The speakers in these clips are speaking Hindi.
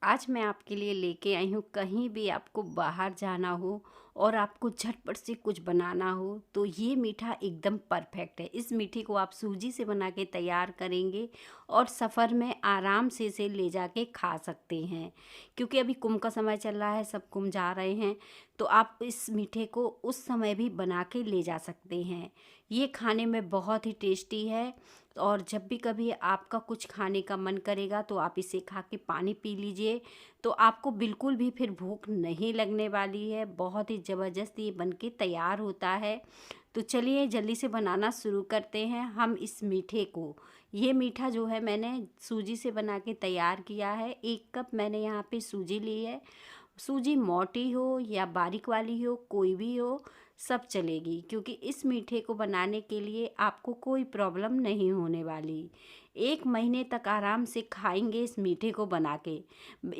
आज मैं आपके लिए लेके आई हूँ, कहीं भी आपको बाहर जाना हो और आपको झटपट से कुछ बनाना हो तो ये मीठा एकदम परफेक्ट है। इस मीठे को आप सूजी से बना के तैयार करेंगे और सफ़र में आराम से इसे ले जाके खा सकते हैं। क्योंकि अभी कुंभ का समय चल रहा है, सब कुंभ जा रहे हैं, तो आप इस मीठे को उस समय भी बना के ले जा सकते हैं। ये खाने में बहुत ही टेस्टी है और जब भी कभी आपका कुछ खाने का मन करेगा तो आप इसे खा के पानी पी लीजिए, तो आपको बिल्कुल भी फिर भूख नहीं लगने वाली है। बहुत ही ज़बरदस्त ये बन के तैयार होता है। तो चलिए जल्दी से बनाना शुरू करते हैं हम इस मीठे को। ये मीठा जो है मैंने सूजी से बना के तैयार किया है। 1 कप मैंने यहाँ पे सूजी ली है। सूजी मोटी हो या बारीक वाली हो, कोई भी हो, सब चलेगी, क्योंकि इस मीठे को बनाने के लिए आपको कोई प्रॉब्लम नहीं होने वाली। 1 महीने तक आराम से खाएंगे इस मीठे को बना के।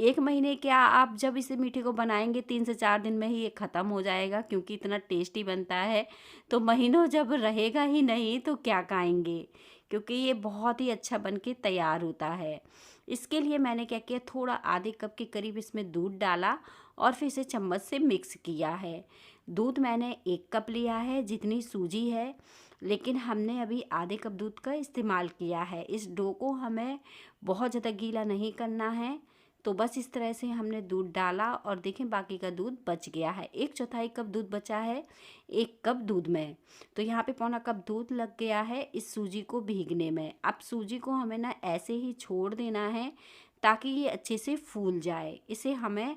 1 महीने क्या, आप जब इस मीठे को बनाएंगे 3 से 4 दिन में ही ये ख़त्म हो जाएगा, क्योंकि इतना टेस्टी बनता है। तो महीनों जब रहेगा ही नहीं तो क्या खाएंगे, क्योंकि ये बहुत ही अच्छा बन के तैयार होता है। इसके लिए मैंने क्या किया, थोड़ा आधे कप के करीब इसमें दूध डाला और फिर इसे चम्मच से मिक्स किया है। दूध मैंने 1 कप लिया है जितनी सूजी है, लेकिन हमने अभी आधे कप दूध का इस्तेमाल किया है। इस डो को हमें बहुत ज़्यादा गीला नहीं करना है, तो बस इस तरह से हमने दूध डाला और देखें बाकी का दूध बच गया है। 1/4 कप दूध बचा है 1 कप दूध में। तो यहाँ पे पौना कप दूध लग गया है इस सूजी को भीगने में। अब सूजी को हमें ना ऐसे ही छोड़ देना है ताकि ये अच्छे से फूल जाए। इसे हमें,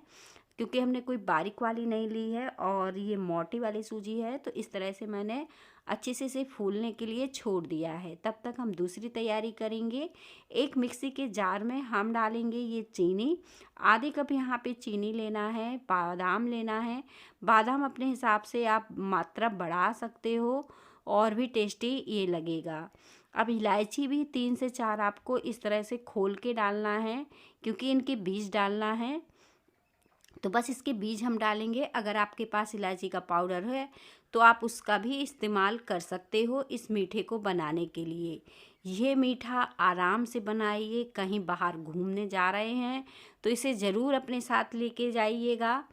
क्योंकि हमने कोई बारीक वाली नहीं ली है और ये मोटी वाली सूजी है, तो इस तरह से मैंने अच्छे से इसे फूलने के लिए छोड़ दिया है। तब तक हम दूसरी तैयारी करेंगे। एक मिक्सी के जार में हम डालेंगे ये चीनी। आधे कप यहाँ पे चीनी लेना है। बादाम लेना है। बादाम अपने हिसाब से आप मात्रा बढ़ा सकते हो और भी टेस्टी ये लगेगा। अब इलायची भी 3 से 4 आपको इस तरह से खोल के डालना है, क्योंकि इनके बीज डालना है। तो बस इसके बीज हम डालेंगे। अगर आपके पास इलायची का पाउडर है तो आप उसका भी इस्तेमाल कर सकते हो इस मीठे को बनाने के लिए। ये मीठा आराम से बनाइए, कहीं बाहर घूमने जा रहे हैं तो इसे ज़रूर अपने साथ लेके जाइएगा।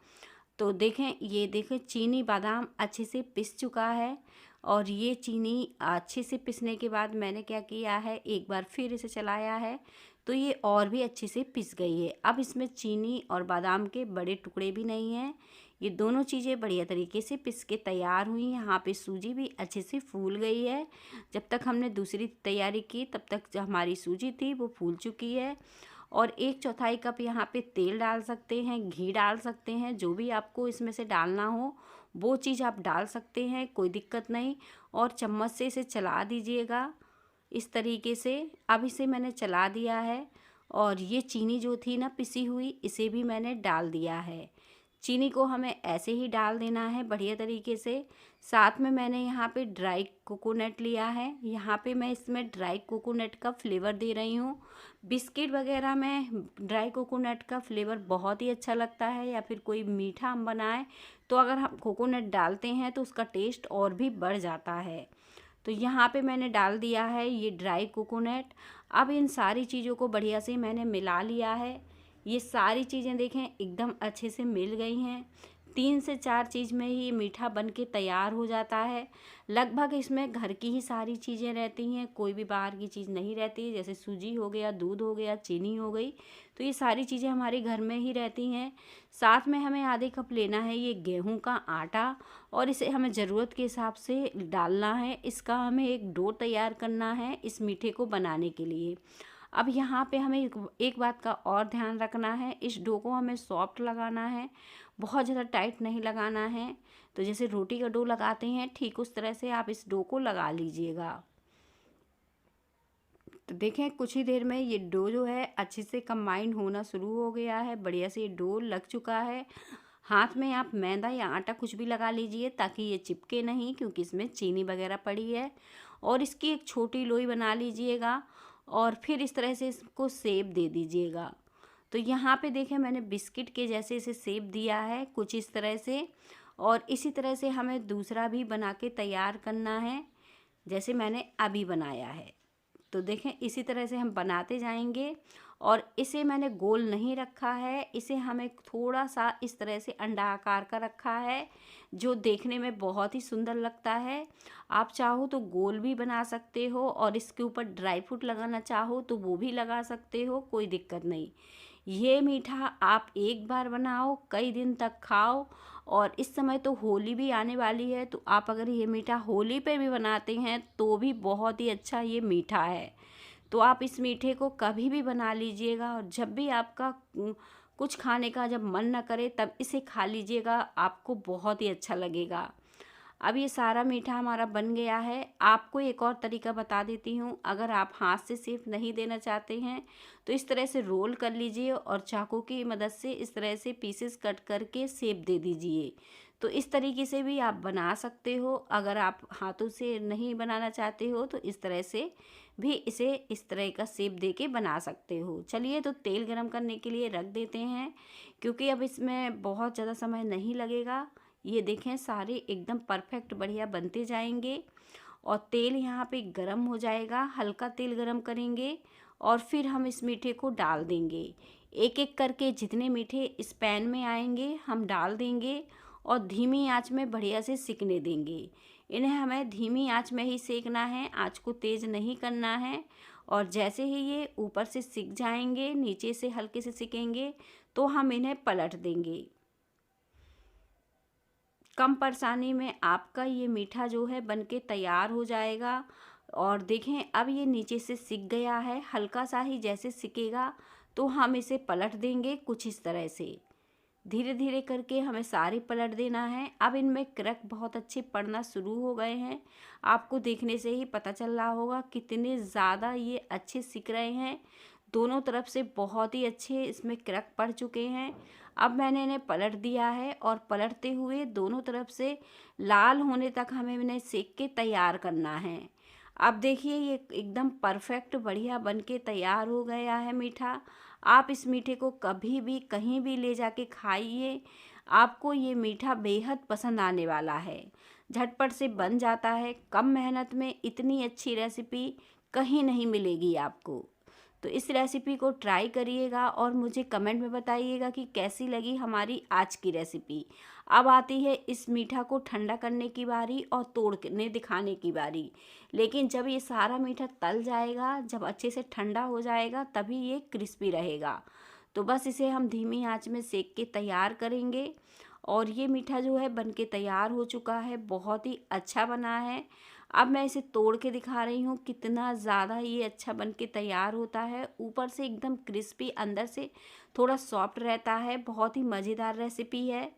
तो देखें, ये देखें चीनी बादाम अच्छे से पिस चुका है और ये चीनी अच्छे से पिसने के बाद मैंने क्या किया है, एक बार फिर इसे चलाया है तो ये और भी अच्छे से पिस गई है। अब इसमें चीनी और बादाम के बड़े टुकड़े भी नहीं हैं। ये दोनों चीज़ें बढ़िया तरीके से पिस के तैयार हुई। यहाँ पे सूजी भी अच्छे से फूल गई है। जब तक हमने दूसरी तैयारी की तब तक जो हमारी सूजी थी वो फूल चुकी है। और 1/4 कप यहाँ पे तेल डाल सकते हैं, घी डाल सकते हैं, जो भी आपको इसमें से डालना हो वो चीज़ आप डाल सकते हैं, कोई दिक्कत नहीं। और चम्मच से इसे चला दीजिएगा इस तरीके से। अब इसे मैंने चला दिया है और ये चीनी जो थी ना पिसी हुई, इसे भी मैंने डाल दिया है। चीनी को हमें ऐसे ही डाल देना है बढ़िया तरीके से। साथ में मैंने यहाँ पे ड्राई कोकोनट लिया है। यहाँ पे मैं इसमें ड्राई कोकोनट का फ्लेवर दे रही हूँ। बिस्किट वगैरह में ड्राई कोकोनट का फ्लेवर बहुत ही अच्छा लगता है, या फिर कोई मीठा हम बनाएं तो अगर हम कोकोनट डालते हैं तो उसका टेस्ट और भी बढ़ जाता है। तो यहाँ पे मैंने डाल दिया है ये ड्राई कोकोनट। अब इन सारी चीज़ों को बढ़िया से मैंने मिला लिया है। ये सारी चीज़ें देखें एकदम अच्छे से मिल गई हैं। 3 से 4 चीज़ में ही ये मीठा बन के तैयार हो जाता है। लगभग इसमें घर की ही सारी चीज़ें रहती हैं, कोई भी बाहर की चीज़ नहीं रहती। जैसे सूजी हो गया, दूध हो गया, चीनी हो गई, तो ये सारी चीज़ें हमारे घर में ही रहती हैं। साथ में हमें आधे कप लेना है ये गेहूं का आटा और इसे हमें ज़रूरत के हिसाब से डालना है। इसका हमें एक डो तैयार करना है इस मीठे को बनाने के लिए। अब यहाँ पे हमें एक बात का और ध्यान रखना है, इस डो को हमें सॉफ्ट लगाना है, बहुत ज़्यादा टाइट नहीं लगाना है। तो जैसे रोटी का डो लगाते हैं ठीक उस तरह से आप इस डो को लगा लीजिएगा। तो देखें कुछ ही देर में ये डो जो है अच्छे से कंबाइन होना शुरू हो गया है, बढ़िया से ये डो लग चुका है। हाथ में आप मैदा या आटा कुछ भी लगा लीजिए ताकि ये चिपके नहीं, क्योंकि इसमें चीनी वगैरह पड़ी है। और इसकी एक छोटी लोई बना लीजिएगा और फिर इस तरह से इसको शेप दे दीजिएगा। तो यहाँ पे देखें मैंने बिस्किट के जैसे इसे शेप दिया है कुछ इस तरह से। और इसी तरह से हमें दूसरा भी बना के तैयार करना है जैसे मैंने अभी बनाया है। तो देखें इसी तरह से हम बनाते जाएंगे और इसे मैंने गोल नहीं रखा है, इसे हमें थोड़ा सा इस तरह से अंडा आकार का रखा है, जो देखने में बहुत ही सुंदर लगता है। आप चाहो तो गोल भी बना सकते हो और इसके ऊपर ड्राई फ्रूट लगाना चाहो तो वो भी लगा सकते हो, कोई दिक्कत नहीं। ये मीठा आप एक बार बनाओ, कई दिन तक खाओ। और इस समय तो होली भी आने वाली है, तो आप अगर ये मीठा होली पे भी बनाते हैं तो भी बहुत ही अच्छा ये मीठा है। तो आप इस मीठे को कभी भी बना लीजिएगा, और जब भी आपका कुछ खाने का जब मन न करे तब इसे खा लीजिएगा, आपको बहुत ही अच्छा लगेगा। अब ये सारा मीठा हमारा बन गया है। आपको एक और तरीका बता देती हूँ, अगर आप हाथ से शेप नहीं देना चाहते हैं तो इस तरह से रोल कर लीजिए और चाकू की मदद से इस तरह से पीसेस कट करके शेप दे दीजिए। तो इस तरीके से भी आप बना सकते हो। अगर आप हाथों से नहीं बनाना चाहते हो तो इस तरह से भी इसे इस तरह का शेप दे के बना सकते हो। चलिए, तो तेल गरम करने के लिए रख देते हैं, क्योंकि अब इसमें बहुत ज़्यादा समय नहीं लगेगा। ये देखें, सारे एकदम परफेक्ट बढ़िया बनते जाएंगे और तेल यहाँ पे गरम हो जाएगा। हल्का तेल गरम करेंगे और फिर हम इस मीठे को डाल देंगे। एक एक करके जितने मीठे इस पैन में आएंगे हम डाल देंगे और धीमी आंच में बढ़िया से सिकने देंगे। इन्हें हमें धीमी आंच में ही सेकना है, आंच को तेज़ नहीं करना है। और जैसे ही ये ऊपर से सिक जाएंगे, नीचे से हल्के से सिकेंगे, तो हम इन्हें पलट देंगे। कम परेशानी में आपका ये मीठा जो है बनके तैयार हो जाएगा। और देखें, अब ये नीचे से सिक गया है, हल्का सा ही जैसे सिकेगा तो हम इसे पलट देंगे कुछ इस तरह से। धीरे धीरे करके हमें सारे पलट देना है। अब इनमें क्रैक बहुत अच्छे पड़ना शुरू हो गए हैं, आपको देखने से ही पता चल रहा होगा कितने ज़्यादा ये अच्छे सिक रहे हैं। दोनों तरफ से बहुत ही अच्छे इसमें क्रैक पड़ चुके हैं। अब मैंने इन्हें पलट दिया है और पलटते हुए दोनों तरफ से लाल होने तक हमें इन्हें सेक के तैयार करना है। अब देखिए, ये एकदम परफेक्ट बढ़िया बन के तैयार हो गया है मीठा। आप इस मीठे को कभी भी कहीं भी ले जाके खाइए, आपको ये मीठा बेहद पसंद आने वाला है। झटपट से बन जाता है, कम मेहनत में इतनी अच्छी रेसिपी कहीं नहीं मिलेगी आपको। तो इस रेसिपी को ट्राई करिएगा और मुझे कमेंट में बताइएगा कि कैसी लगी हमारी आज की रेसिपी। अब आती है इस मीठा को ठंडा करने की बारी और तोड़ने दिखाने की बारी। लेकिन जब ये सारा मीठा तल जाएगा, जब अच्छे से ठंडा हो जाएगा, तभी ये क्रिस्पी रहेगा। तो बस इसे हम धीमी आंच में सेक के तैयार करेंगे। और ये मीठा जो है बनके तैयार हो चुका है, बहुत ही अच्छा बना है। अब मैं इसे तोड़ के दिखा रही हूँ कितना ज़्यादा ये अच्छा बन के तैयार होता है। ऊपर से एकदम क्रिस्पी, अंदर से थोड़ा सॉफ्ट रहता है। बहुत ही मज़ेदार रेसिपी है।